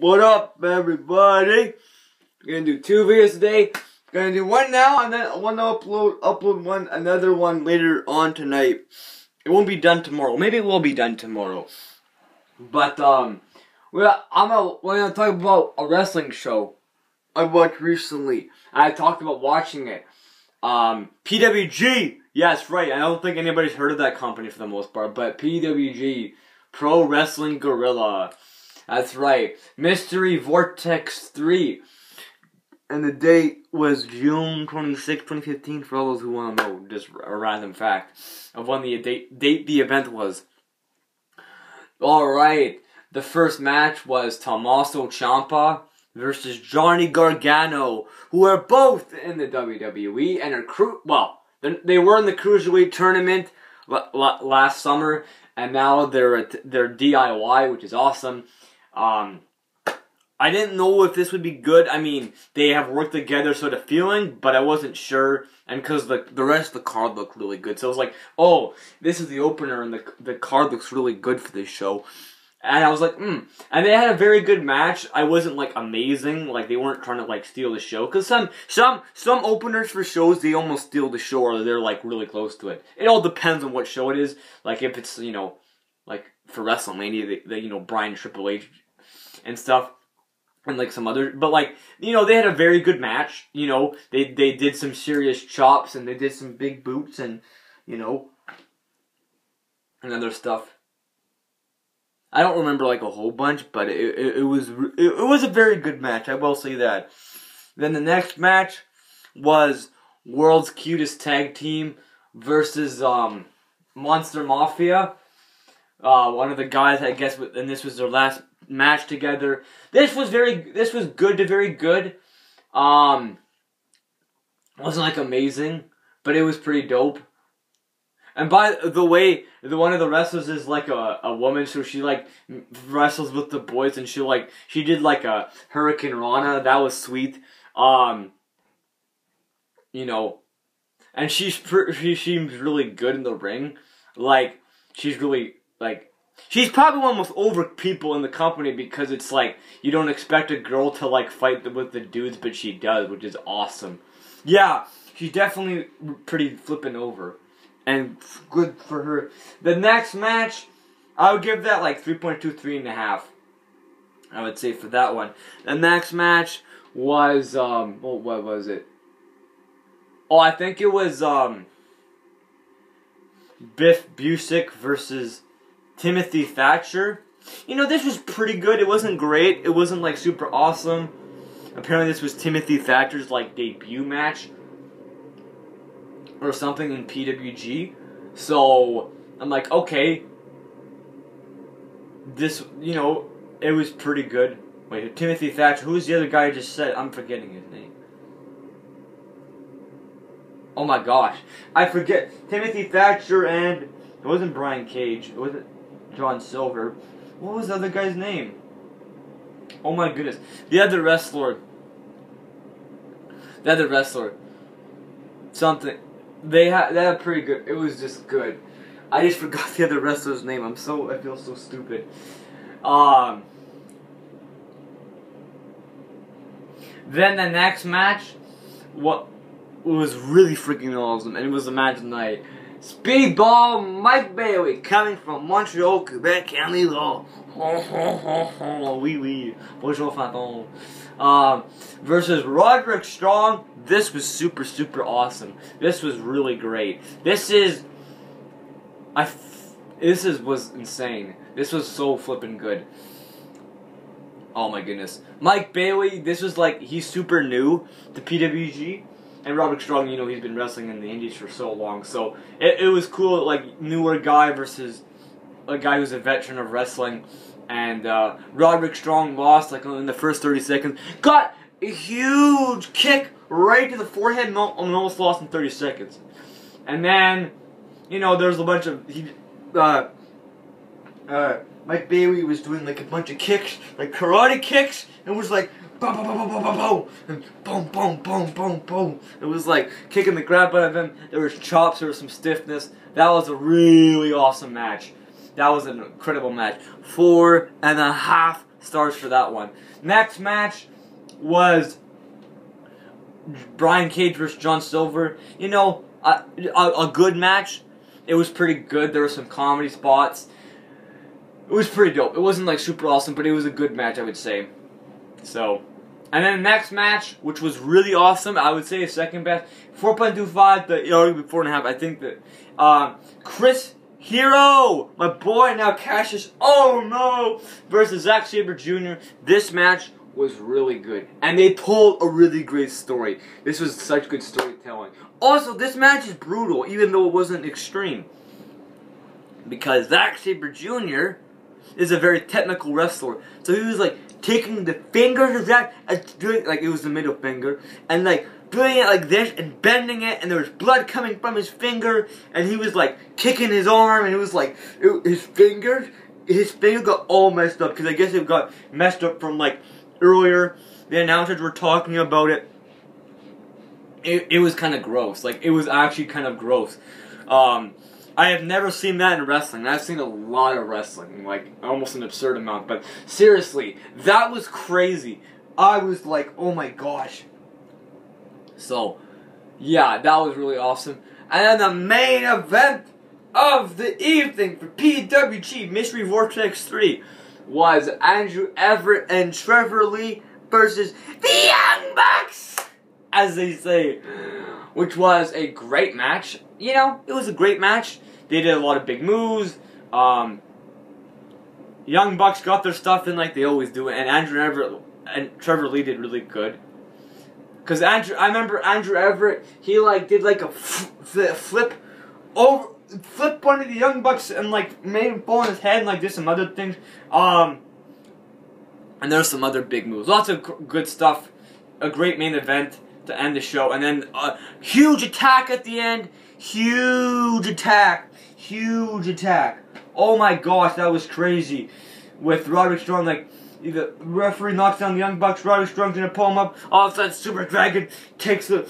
What up, everybody? Gonna do 2 videos today. Gonna do one now, and then one upload another one later on tonight. It won't be done tomorrow. Maybe it will be done tomorrow. But we're gonna talk about a wrestling show I watched recently. I talked about watching it. PWG. Yes, right. I don't think anybody's heard of that company for the most part, but PWG, Pro Wrestling Guerrilla. That's right. Mystery Vortex 3. And the date was June 26, 2015, for all those who want to know, just a random fact of when the date the event was. Alright, the first match was Tommaso Ciampa versus Johnny Gargano, who are both in the WWE and are they were in the Cruiserweight tournament last summer, and now they're DIY, which is awesome. I didn't know if this would be good. I mean, they have worked together sort of feeling, but I wasn't sure. And because the rest of the card looked really good. So I was like, oh, this is the opener, and the card looks really good for this show. And I was like, And they had a very good match. I wasn't, like, amazing. Like, they weren't trying to, like, steal the show. Because some openers for shows, they almost steal the show, or they're, like, really close to it. It all depends on what show it is. Like, if it's, you know, like, for WrestleMania, you know, Bryan Triple H and stuff. And like some other, but like, you know, they had a very good match. You know, they did some serious chops, and they did some big boots, and you know, and other stuff. I don't remember like a whole bunch, but it was a very good match. I will say that. Then the next match was World's Cutest Tag Team versus Monster Mafia. One of the guys, I guess, and this was their last match together. This was good to very good. Wasn't like amazing, but it was pretty dope. And by the way, one of the wrestlers is like a woman, so she like wrestles with the boys, and she did like a Hurricane Rana. That was sweet. You know, and she seems really good in the ring. Like, she's really like. She's probably one of the most over people in the company, because it's like, you don't expect a girl to like fight with the dudes, but she does, which is awesome. Yeah, she's definitely pretty flipping over. And good for her. The next match, I would give that like 3.2, 3.5. I would say for that one. The next match was, what was it? Oh, I think it was, Biff Busick versus Timothy Thatcher. You know, this was pretty good. It wasn't great. It wasn't like super awesome. Apparently this was Timothy Thatcher's like debut match or something in PWG. So I'm like, okay, this, you know, it was pretty good. Wait, Timothy Thatcher, who's the other guy I just said? I'm forgetting his name. Oh my gosh, I forget. Timothy Thatcher, and it wasn't Brian Cage. It wasn't John Silver. What was the other guy's name? Oh my goodness. The other wrestler. Something. They had pretty good. It was just good. I just forgot the other wrestler's name. I feel so stupid. Then the next match, what was really freaking awesome, and it was the match of the night. Speedball Mike Bailey, coming from Montreal, Quebec, Canada. Oui, oui. Bonjour, fantôme. Versus Roderick Strong. This was super, super awesome. This was really great. This was insane. This was so flippin' good. Oh my goodness. Mike Bailey, this was like, he's super new to PWG. And Roderick Strong, you know, he's been wrestling in the indies for so long. So it was cool, like, newer guy versus a guy who's a veteran of wrestling. And Roderick Strong lost, like, in the first 30 seconds. Got a huge kick right to the forehead and almost lost in 30 seconds. And then, you know, there's a bunch of... Mike Bailey was doing, like, a bunch of kicks, like karate kicks, and was like... Boom, boom, boom, boom, boom, boom, and boom, boom, boom, boom, boom. It was like kicking the crap out of him. There was chops, there was some stiffness. That was a really awesome match. That was an incredible match. 4.5 stars for that one. Next match was Brian Cage versus John Silver. You know, a good match. It was pretty good. There were some comedy spots. It was pretty dope. It wasn't like super awesome, but it was a good match, I would say. So, and then the next match, which was really awesome, I would say second best, 4.25, but it already 4.5. I think that Chris Hero, my boy, now Cassius, oh no, versus Zack Sabre Jr. This match was really good, and they told a really great story. This was such good storytelling. Also, this match is brutal, even though it wasn't extreme, because Zack Sabre Jr. is a very technical wrestler. So he was like taking the fingers of Zack, doing like it was the middle finger, and like doing it like this and bending it, and there was blood coming from his finger, and he was like kicking his arm, and it was like his finger got all messed up because I guess it got messed up from like earlier. The announcers were talking about it. It was kind of gross. Like, it was actually kind of gross. I have never seen that in wrestling. I've seen a lot of wrestling, like almost an absurd amount. But seriously, that was crazy. I was like, oh my gosh. So, yeah, that was really awesome. And then the main event of the evening for PWG Mystery Vortex 3 was Andrew Everett and Trevor Lee versus the Young Bucks, as they say, which was a great match. You know, it was a great match. They did a lot of big moves. Young Bucks got their stuff in like they always do, and Andrew Everett and Trevor Lee did really good. Cause I remember Andrew Everett, he like did like a flip one of the Young Bucks and like made him fall on his head and like did some other things. And there's some other big moves. Lots of good stuff. A great main event to end the show, and then a huge attack at the end. Huge attack. Oh my gosh, that was crazy. With Roderick Strong, like the referee knocks down the Young Bucks. Roderick Strong's gonna pull him up. All of a sudden, Super Dragon takes the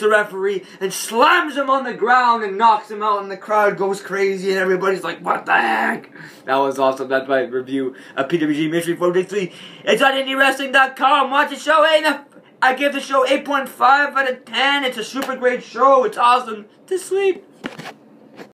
referee and slams him on the ground and knocks him out, and the crowd goes crazy, and everybody's like, "What the heck?" That was awesome. That's my review of PWG Mystery 4.3. It's on IndieWrestling.com. Watch the show. I give the show 8.5 out of 10. It's a super great show. It's awesome. To sleep.